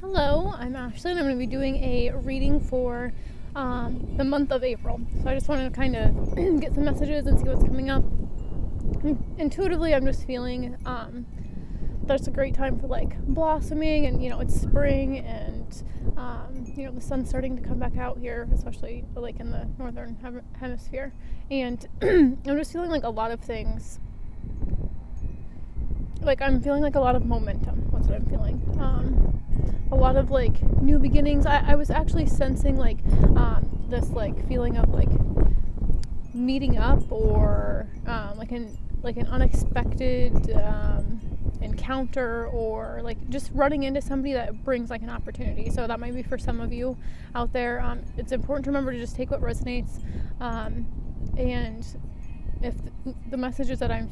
Hello, I'm Ashley and I'm going to be doing a reading for the month of April. So I just wanted to kind of get some messages and see what's coming up. Intuitively, I'm just feeling that's a great time for like blossoming, and it's spring, and the sun's starting to come back out here, especially like in the northern hemisphere. And I'm just feeling like a lot of things. Like I'm feeling like a lot of momentum. That's what I'm feeling. A lot of like new beginnings. I was actually sensing like this like feeling of like meeting up, or like an unexpected encounter, or like just running into somebody that brings like an opportunity. So that might be for some of you out there. It's important to remember to just take what resonates, and if the messages that I'm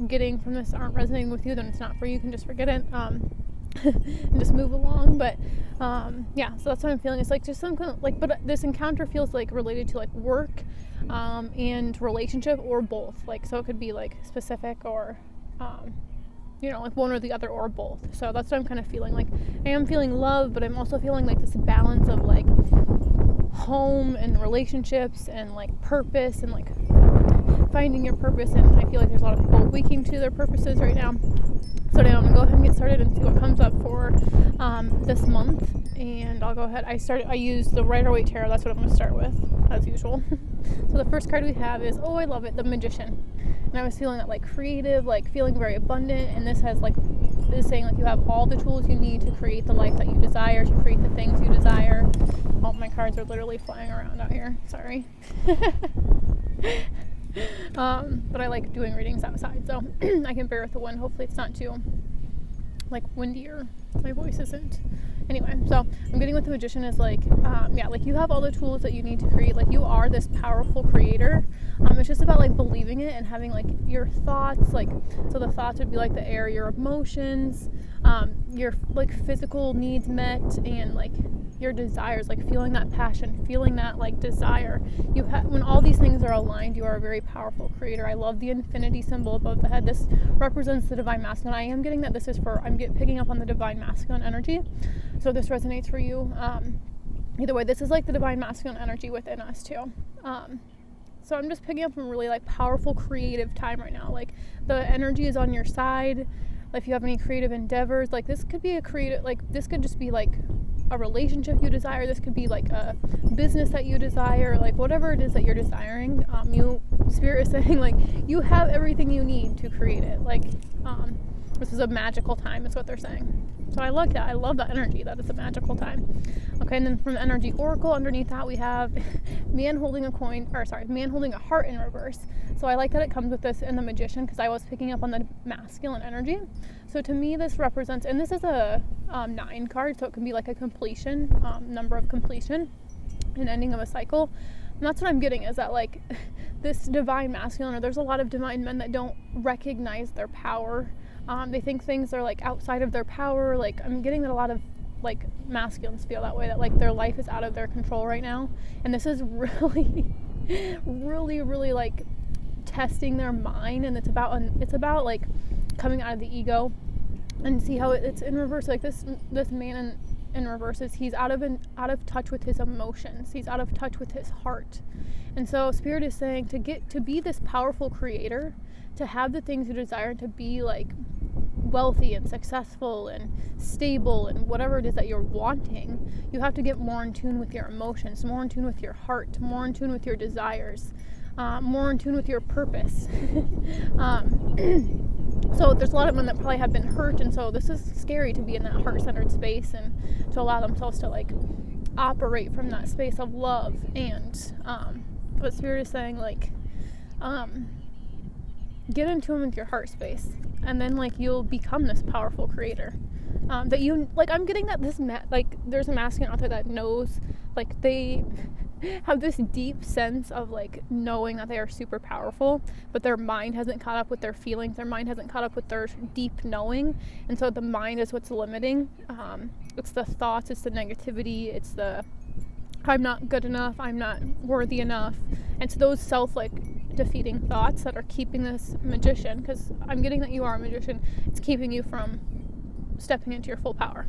getting from this aren't resonating with you, then it's not for you. You can just forget it and just move along. But so that's what I'm feeling. It's like just some kind of like, but this encounter feels like related to like work and relationship, or both. Like, so it could be like specific, or like one or the other, or both. So that's what I'm kind of feeling. Like I am feeling love, but I'm also feeling like this balance of like home and relationships and like purpose, and like finding your purpose. And I feel like there's a lot of people waking to their purposes right now. So now I'm gonna go ahead and get started and see what comes up for this month. And I'll go ahead. I use the Rider-Waite Tarot. That's what I'm gonna start with, as usual. So the first card we have is, oh, I love it, the Magician. And I was feeling that like creative, like feeling very abundant. And this is saying like you have all the tools you need to create the life that you desire, to create the things you desire. Oh, my cards are literally flying around out here. Sorry. But I like doing readings outside, so I can bear with the wind. Hopefully it's not too like windy, or my voice isn't. Anyway, so I'm getting with the Magician is like, like you have all the tools that you need to create. Like you are this powerful creator. It's just about like believing it and having like your thoughts, like, so the thoughts would be like the air, your emotions, your like physical needs met, and like your desires, like feeling that passion, feeling that like desire. When all these things are aligned, you are a very powerful creator. I love the infinity symbol above the head. This represents the divine masculine. I am getting that this is for, picking up on the divine masculine energy. So this resonates for you. Either way, this is like the divine masculine energy within us too. So I'm just picking up from really like powerful creative time right now. Like the energy is on your side. If you have any creative endeavors, like this could be a creative, like this could just be like a relationship you desire. This could be like a business that you desire, like whatever it is that you're desiring. Spirit is saying like you have everything you need to create it. Like this is a magical time, is what they're saying. So I like that. I love that energy, that it's a magical time. Okay, and then from the energy oracle underneath that we have man holding a heart in reverse. So I like that it comes with this in the Magician, because I was picking up on the masculine energy. So to me this represents, and this is a 9 card, so it can be like a completion, number of completion, an ending of a cycle. And that's what I'm getting, is that like this divine masculine, or there's a lot of divine men that don't recognize their power. They think things are like outside of their power. Like I'm getting that a lot of like masculines feel that way, that like their life is out of their control right now. And this is really, really, really like testing their mind. And it's about like coming out of the ego, and see how it's in reverse. Like this man in reverse is, he's out of touch with his emotions. He's out of touch with his heart. And so Spirit is saying to be this powerful creator, to have the things you desire, to be like wealthy and successful and stable and whatever it is that you're wanting, you have to get more in tune with your emotions, more in tune with your heart, more in tune with your desires, more in tune with your purpose. So there's a lot of men that probably have been hurt, and so this is scary to be in that heart-centered space, and to allow themselves to like operate from that space of love. And what Spirit is saying, like get in tune with your heart space, and then like you'll become this powerful creator. That you like, I'm getting that there's a masculine out there that knows, like they have this deep sense of like knowing that they are super powerful, but their mind hasn't caught up with their feelings. Their mind hasn't caught up with their deep knowing, and so the mind is what's limiting. It's the thoughts, it's the negativity, it's the I'm not good enough, I'm not worthy enough. And it's those self-defeating thoughts that are keeping this magician, because I'm getting that you are a magician, it's keeping you from stepping into your full power.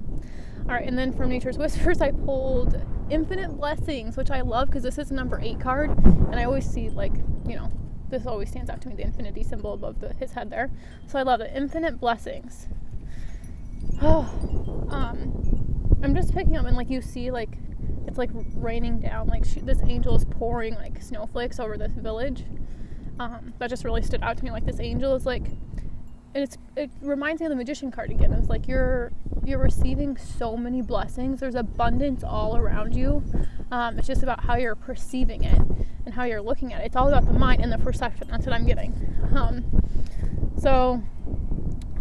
All right, and then from Nature's Whispers, I pulled Infinite Blessings, which I love because this is number 8 card, and I always see, like, you know, this always stands out to me, the infinity symbol above his head there. So I love it. Infinite Blessings. Oh, I'm just picking up, and like you see, like it's like raining down, like this angel is pouring like snowflakes over this village. That just really stood out to me. Like this angel is like, and it reminds me of the Magician card again. It's like you're receiving so many blessings. There's abundance all around you. It's just about how you're perceiving it and how you're looking at it. It's all about the mind and the perception. That's what I'm getting. So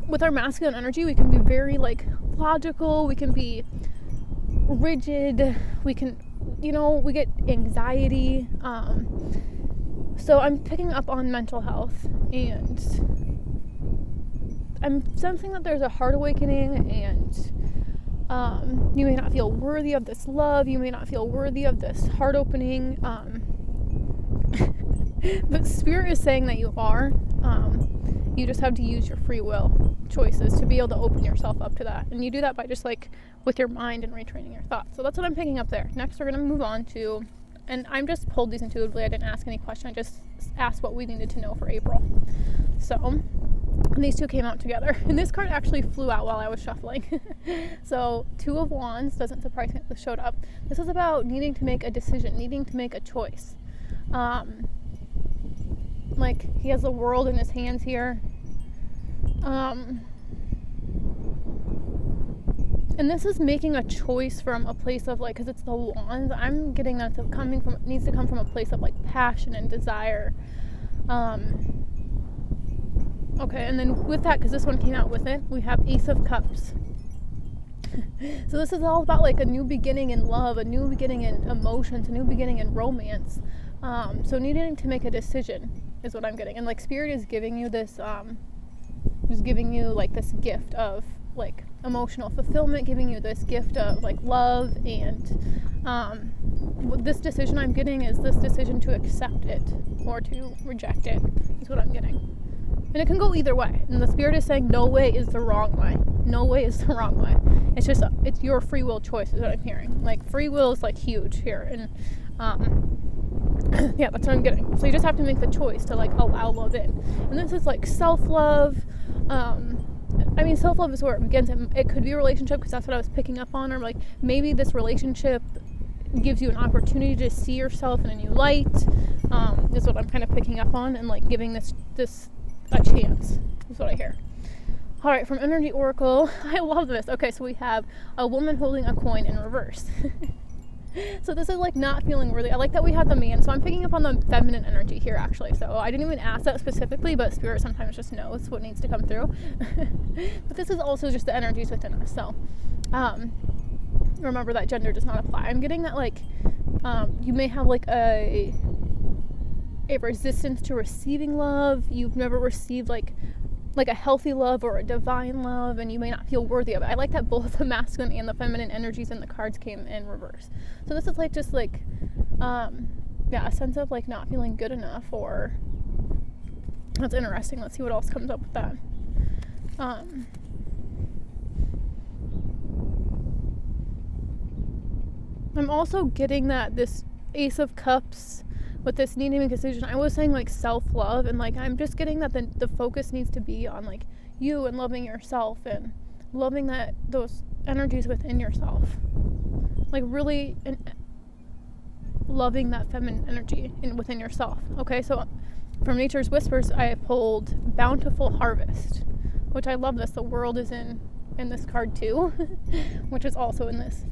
with our masculine energy, we can be very like logical, we can be rigid, we can, you know, we get anxiety. So I'm picking up on mental health, and I'm sensing that there's a heart awakening, and you may not feel worthy of this love, you may not feel worthy of this heart opening, but Spirit is saying that you are. You just have to use your free will choices to be able to open yourself up to that. And you do that by just like with your mind and retraining your thoughts. So that's what I'm picking up there. Next, we're going to move on to, and I'm just pulled these intuitively. I didn't ask any question. I just asked what we needed to know for April. So these two came out together. And this card actually flew out while I was shuffling. So 2 of Wands, doesn't surprise me that this showed up. This is about needing to make a decision, needing to make a choice. Like he has the world in his hands here. And this is making a choice from a place of like, because it's the Wands, I'm getting that it's coming from, it needs to come from a place of like passion and desire. Okay, and then with that, because this one came out with it, we have Ace of Cups. So this is all about like a new beginning in love, a new beginning in emotions, a new beginning in romance. So needing to make a decision is what I'm getting. And like Spirit is giving you this, is giving you like this gift of like emotional fulfillment, giving you this gift of like love, and this decision I'm getting is this decision to accept it or to reject it is what I'm getting. And it can go either way. And the Spirit is saying no way is the wrong way. No way is the wrong way. It's just, it's your free will choice is what I'm hearing. Like free will is like huge here. And yeah, that's what I'm getting. So you just have to make the choice to like allow love in. And this is like self-love. I mean, self-love is where it begins. It could be a relationship because that's what I was picking up on. Or like maybe this relationship gives you an opportunity to see yourself in a new light. Is what I'm kind of picking up on, and like giving this a chance is what I hear. All right, from Energy Oracle, I love this. Okay, so we have a woman holding a coin in reverse. So this is like not feeling worthy. I like that we have the man. So I'm picking up on the feminine energy here actually. So I didn't even ask that specifically, but Spirit sometimes just knows what needs to come through. But this is also just the energies within us. So remember that gender does not apply. I'm getting that like you may have like a resistance to receiving love. You've never received like a healthy love or a divine love, and you may not feel worthy of it. I like that both the masculine and the feminine energies in the cards came in reverse. So this is like just like a sense of like not feeling good enough, or that's interesting. Let's see what else comes up with that. I'm also getting that this Ace of Cups with this needing to make a decision, I was saying like self-love, and like I'm just getting that the focus needs to be on like you and loving yourself and loving that those energies within yourself, like really loving that feminine energy within yourself. Okay, so from Nature's Whispers, I pulled Bountiful Harvest, which I love this. The world is in this card too, which is also in this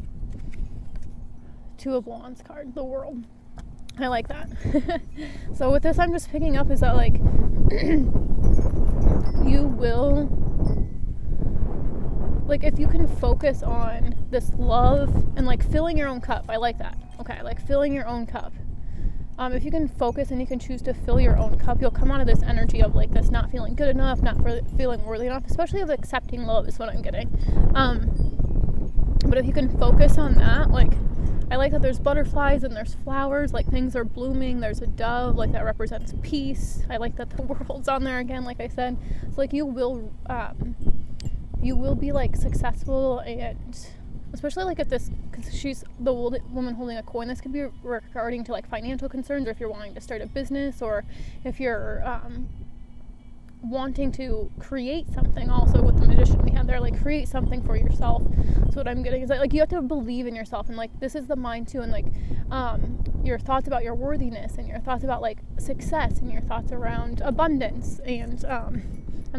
2 of Wands card, the world. I like that. So with this, I'm just picking up is that like you will, like if you can focus on this love and like filling your own cup. I like that. Okay, like filling your own cup. If you can focus and you can choose to fill your own cup, you'll come out of this energy of like this not feeling good enough, not feeling worthy enough, especially of accepting love is what I'm getting. But if you can focus on that, like I like that there's butterflies and there's flowers, like things are blooming, there's a dove, like that represents peace. I like that the world's on there again, like I said. So like you will you will be like successful, and especially like at this, because she's the woman holding a coin, this could be regarding to like financial concerns, or if you're wanting to start a business, or if you're wanting to create something. Also with the magician we have there, like create something for yourself. So what I'm getting is that like you have to believe in yourself, and like this is the mind too, and like your thoughts about your worthiness, and your thoughts about like success, and your thoughts around abundance, and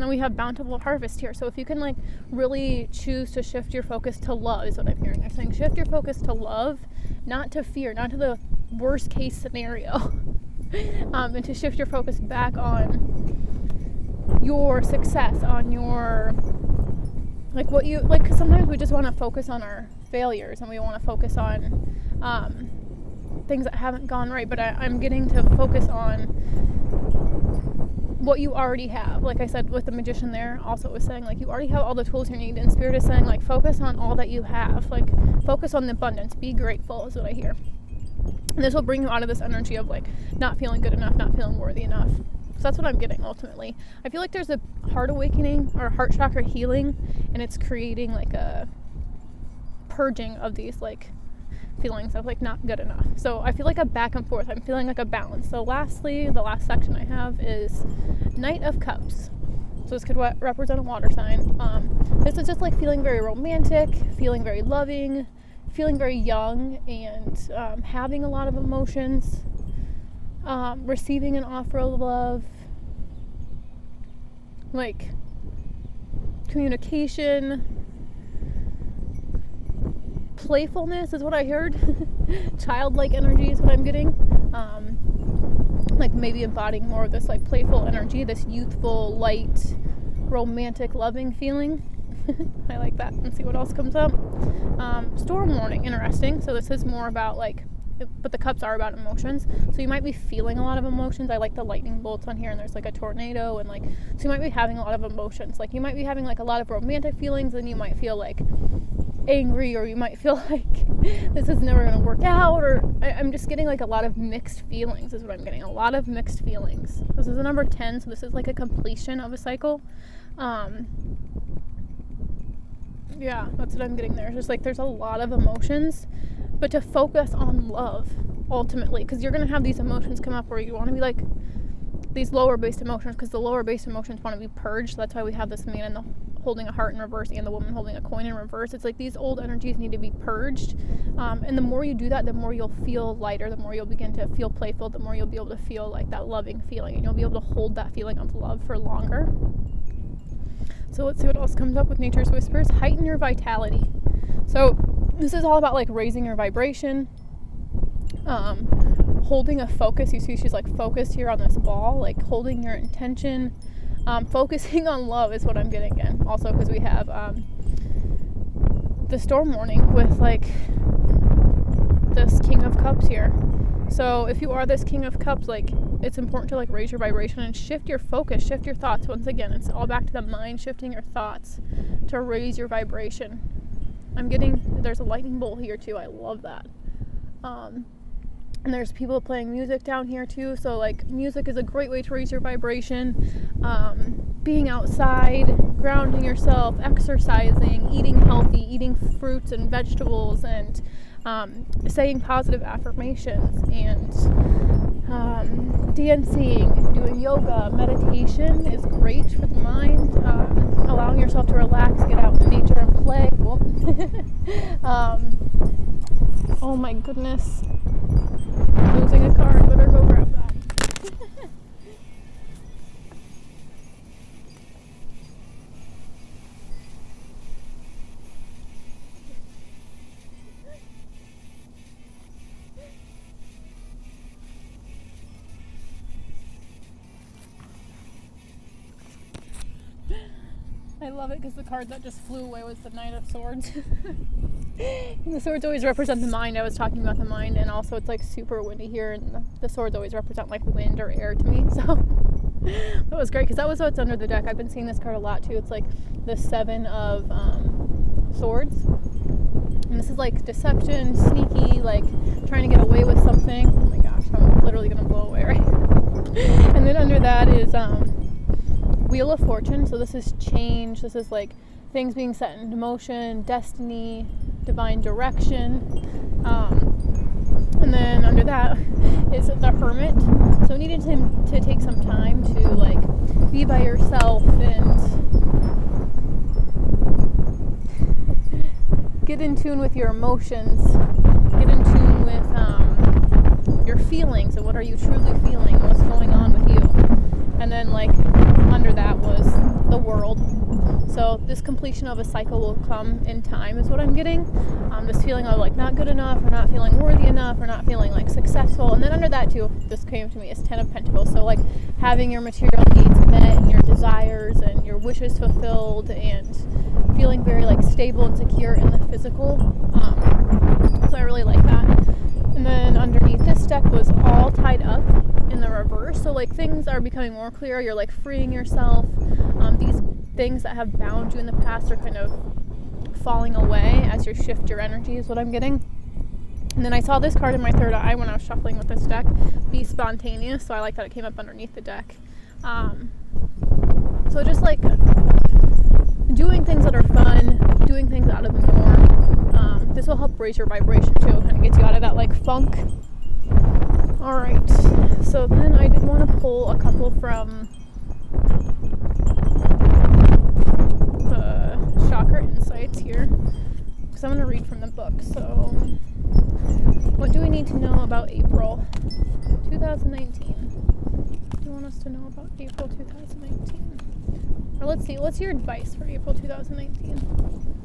then we have bountiful harvest here. So if you can like really choose to shift your focus to love, is what I'm hearing. They're saying shift your focus to love, not to fear, not to the worst case scenario, and to shift your focus back on your success, on your like what you like, because sometimes we just want to focus on our failures, and we want to focus on things that haven't gone right. But I'm getting to focus on what you already have. Like I said with the magician there, also was saying like you already have all the tools you need, and Spirit is saying like focus on all that you have, like focus on the abundance, be grateful is what I hear. And this will bring you out of this energy of like not feeling good enough, not feeling worthy enough. So that's what I'm getting ultimately. I feel like there's a heart awakening or heart chakra healing, and it's creating like a purging of these like feelings of like not good enough. So I feel like a back and forth. I'm feeling like a balance. So lastly, the last section I have is Knight of Cups. So this could represent a water sign. This is just like feeling very romantic, feeling very loving, feeling very young, and having a lot of emotions. Receiving an offer of love, like communication, playfulness is what I heard. Childlike energy is what I'm getting. Like maybe embodying more of this like playful energy, this youthful, light, romantic, loving feeling. I like that. Let's see what else comes up. Storm warning, interesting. So this is more about like, but the cups are about emotions, so you might be feeling a lot of emotions. I like the lightning bolts on here, and there's like a tornado, and like, so you might be having a lot of emotions. Like you might be having like a lot of romantic feelings, and you might feel like angry, or you might feel like this is never going to work out, or I'm just getting like a lot of mixed feelings is what I'm getting. A lot of mixed feelings. This is a number 10, so this is like a completion of a cycle. Yeah, that's what I'm getting there. Just like there's a lot of emotions, but to focus on love ultimately, because you're going to have these emotions come up where you want to be like these lower based emotions, because the lower based emotions want to be purged. That's why we have this man holding a heart in reverse and the woman holding a coin in reverse. It's like these old energies need to be purged, and the more you do that, the more you'll feel lighter, the more you'll begin to feel playful, the more you'll be able to feel like that loving feeling, and you'll be able to hold that feeling of love for longer. So let's see what else comes up with Nature's Whispers. Heighten your vitality. So this is all about like raising your vibration, holding a focus. You see she's like focused here on this ball, like holding your intention, focusing on love is what I'm getting again. Also because we have the storm warning with like this King of Cups here. So if you are this King of Cups, like it's important to like raise your vibration and shift your focus, shift your thoughts. Once again, it's all back to the mind, shifting your thoughts to raise your vibration. I'm getting, there's a lightning bolt here too. I love that. And there's people playing music down here too. So like music is a great way to raise your vibration. Being outside, grounding yourself, exercising, eating healthy, eating fruits and vegetables, and saying positive affirmations, and dancing, doing yoga, meditation is great for the mind. Allowing yourself to relax, get out in nature and play. Oh my goodness. I'm losing a card, better go grab that. I love it because the card that just flew away was the Knight of Swords. The swords always represent the mind. I was talking about the mind, and also it's like super windy here, and the swords always represent like wind or air to me. So that was great because that was what's under the deck. I've been seeing this card a lot too. It's like the 7 of Swords, and this is like deception, sneaky, like trying to get away with something. Oh my gosh, I'm literally gonna blow away right here. And then under that is Wheel of Fortune. So this is change. This is like things being set into motion, destiny, divine direction. And then under that is the Hermit. So needed to take some time to like be by yourself and get in tune with your emotions, get in tune with your feelings and what are you truly feeling, what's going on with you. And then like under that was the World. So this completion of a cycle will come in time is what I'm getting. This feeling of like not good enough or not feeling worthy enough or not feeling like successful. And then under that too, this came to me as 10 of Pentacles. So like having your material needs met and your desires and your wishes fulfilled and feeling very like stable and secure in the physical. So I really like that. And then underneath this deck was all tied up in the reverse. So like things are becoming more clear. You're like freeing yourself. These things that have bound you in the past are kind of falling away as you shift your energy is what I'm getting. And then I saw this card in my third eye when I was shuffling with this deck, be spontaneous. So I like that it came up underneath the deck. So just like doing things that are fun, doing things out of the norm. This will help raise your vibration too. It kind of gets you out of that like funk. All right. So then I did want to pull a couple from the chakra insights here because I'm going to read from the book. So what do we need to know about April 2019? What do you want us to know about April 2019? Or let's see, what's your advice for April 2019?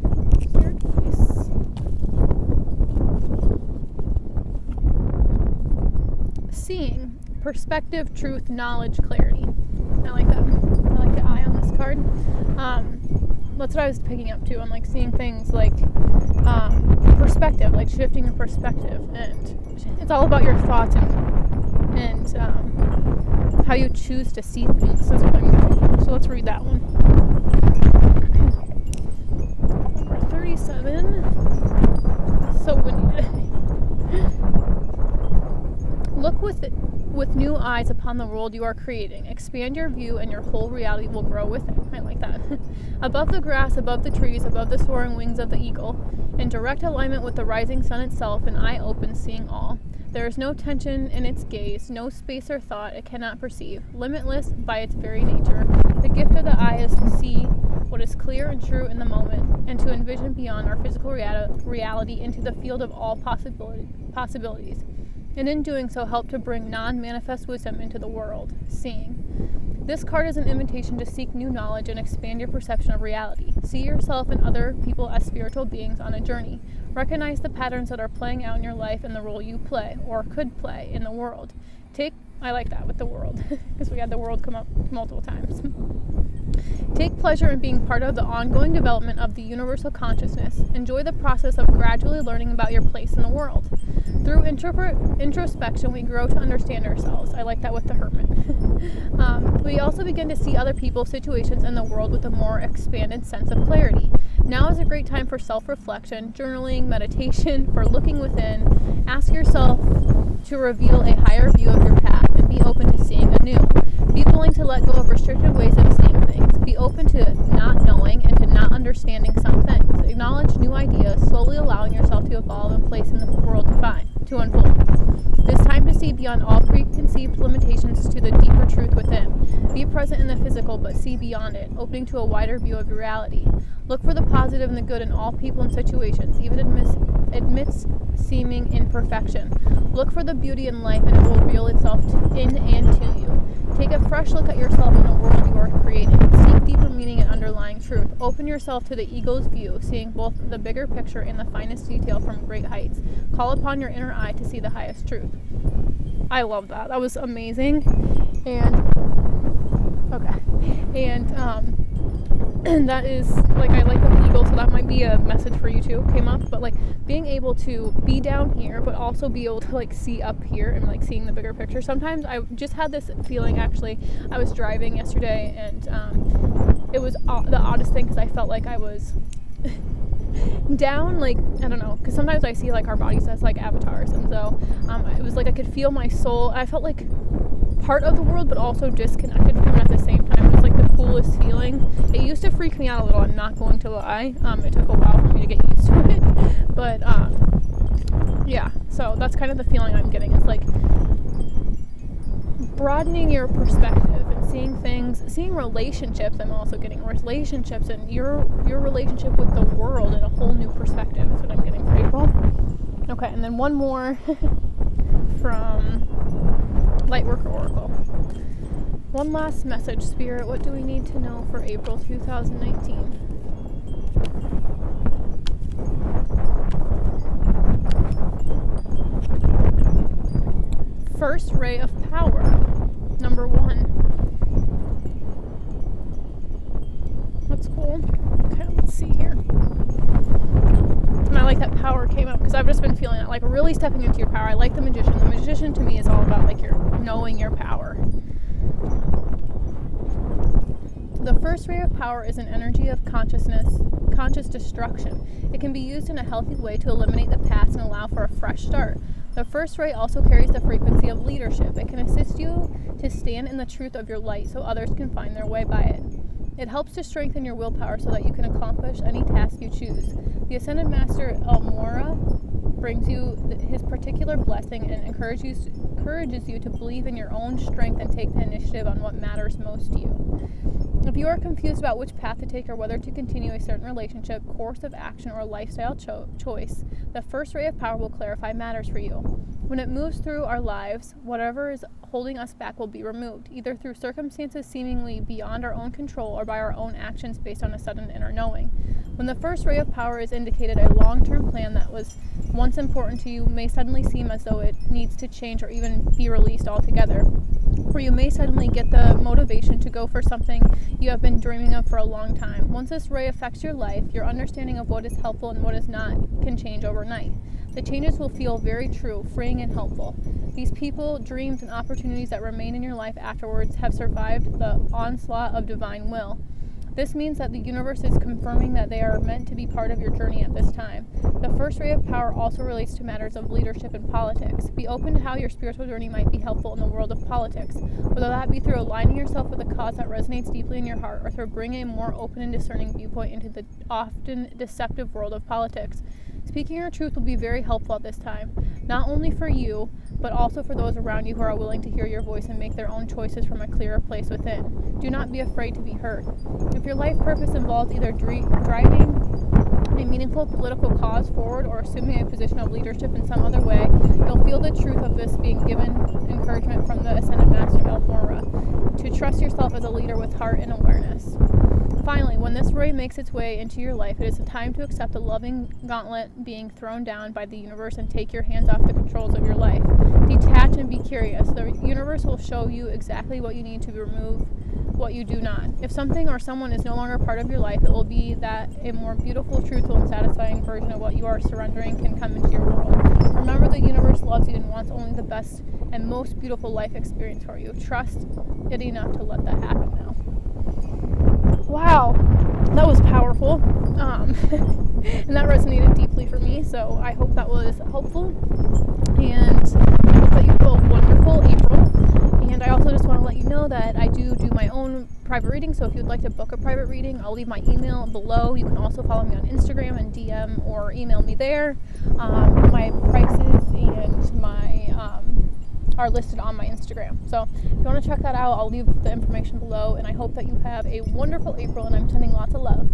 What's your advice? Seeing, perspective, truth, knowledge, clarity. I like that. I like the eye on this card. That's what I was picking up too. I'm like seeing things like perspective, like shifting your perspective, and it's all about your thoughts and how you choose to see things. Is what I'm getting. So let's read that one. Number 37. So windy. Look with new eyes upon the world you are creating. Expand your view and your whole reality will grow with it. I like that. Above the grass, above the trees, above the soaring wings of the eagle, in direct alignment with the rising sun itself, an eye open, seeing all. There is no tension in its gaze, no space or thought it cannot perceive. Limitless by its very nature. The gift of the eye is to see what is clear and true in the moment, and to envision beyond our physical reality into the field of all possibilities. And in doing so, help to bring non-manifest wisdom into the world. Seeing. This card is an invitation to seek new knowledge and expand your perception of reality. See yourself and other people as spiritual beings on a journey. Recognize the patterns that are playing out in your life and the role you play, or could play, in the world. I like that with the world, because we had the world come up multiple times. Take pleasure in being part of the ongoing development of the universal consciousness. Enjoy the process of gradually learning about your place in the world. Through introspection, we grow to understand ourselves. I like that with the Hermit. We also begin to see other people, situations, and the world with a more expanded sense of clarity. Now is a great time for self-reflection, journaling, meditation, for looking within. Ask yourself to reveal a higher view of your path and be open to seeing anew. Be willing to let go of restricted ways of seeing things. Be open to not knowing and to not understanding some things. Acknowledge new ideas, slowly allowing yourself to evolve and place in the world to unfold. It is time to see beyond all preconceived limitations to the deeper truth within. Be present in the physical, but see beyond it, opening to a wider view of your reality. Look for the positive and the good in all people and situations, even amidst seeming imperfection. Look for the beauty in life, and it will reveal itself in and to you. Take a fresh look at yourself and the world you are creating. Seek deeper meaning and underlying truth. Open yourself to the ego's view, seeing both the bigger picture and the finest detail from great heights. Call upon your inner eye to see the highest truth. I love that. That was amazing. And that is, like, I like the eagle, so that might be a message for you too, came up, but like being able to be down here but also be able to like see up here and like seeing the bigger picture. Sometimes I just had this feeling, actually, I was driving yesterday and it was the oddest thing, because I felt like I was down, like, I don't know, because sometimes I see like our bodies as like avatars, and so it was like I could feel my soul. I felt like part of the world but also disconnected from it at the same time. It was like the coolest feeling. It used to freak me out a little, I'm not going to lie. It took a while for me to get used to it. But yeah, so that's kind of the feeling I'm getting. It's like broadening your perspective and seeing relationships. I'm also getting relationships and your relationship with the world in a whole new perspective is what I'm getting for April. Okay, and then one more from Lightworker Oracle. One last message, Spirit. What do we need to know for April 2019? First ray of power, number 1. That's cool. Okay, let's see here. And I like that power came up because I've just been feeling that, like really stepping into your power. I like the Magician. The Magician to me is all about like your knowing your power. The first ray of power is an energy of conscious destruction. It can be used in a healthy way to eliminate the past and allow for a fresh start. The first ray also carries the frequency of leadership. It can assist you to stand in the truth of your light so others can find their way by it. It helps to strengthen your willpower so that you can accomplish any task you choose. The Ascended Master Elmora brings you his particular blessing and encourages you to believe in your own strength and take the initiative on what matters most to you. If you are confused about which path to take or whether to continue a certain relationship, course of action, or lifestyle choice, the first ray of power will clarify matters for you. When it moves through our lives, whatever is holding us back will be removed, either through circumstances seemingly beyond our own control or by our own actions based on a sudden inner knowing. When the first ray of power is indicated, a long-term plan that was once important to you may suddenly seem as though it needs to change or even be released altogether. Or you may suddenly get the motivation to go for something you have been dreaming of for a long time. Once this ray affects your life, your understanding of what is helpful and what is not can change overnight. The changes will feel very true, freeing, and helpful. These people, dreams, and opportunities that remain in your life afterwards have survived the onslaught of divine will. This means that the universe is confirming that they are meant to be part of your journey at this time. The first ray of power also relates to matters of leadership and politics. Be open to how your spiritual journey might be helpful in the world of politics, whether that be through aligning yourself with a cause that resonates deeply in your heart or through bringing a more open and discerning viewpoint into the often deceptive world of politics. Speaking your truth will be very helpful at this time, not only for you, but also for those around you who are willing to hear your voice and make their own choices from a clearer place within. Do not be afraid to be heard. If your life purpose involves either driving a meaningful political cause forward or assuming a position of leadership in some other way, you'll feel the truth of this being given encouragement from the Ascended Master Elmora to trust yourself as a leader with heart and awareness. Finally, when this ray makes its way into your life, it is a time to accept the loving gauntlet being thrown down by the universe and take your hands off the controls of your life. Detach and be curious. The universe will show you exactly what you need to remove what you do not. If something or someone is no longer part of your life, it will be that a more beautiful, truthful, and satisfying version of what you are surrendering can come into your world. Remember, the universe loves you and wants only the best and most beautiful life experience for you. Trust it enough to let that happen now. Wow, that was powerful, and that resonated deeply for me, so I hope that was helpful, and I hope that you feel a wonderful April. And I also just want to let you know that I do my own private reading, so if you'd like to book a private reading, I'll leave my email below. You can also follow me on Instagram and DM or email me there. My prices and my are listed on my Instagram. So if you want to check that out, I'll leave the information below, and I hope that you have a wonderful April, and I'm sending lots of love.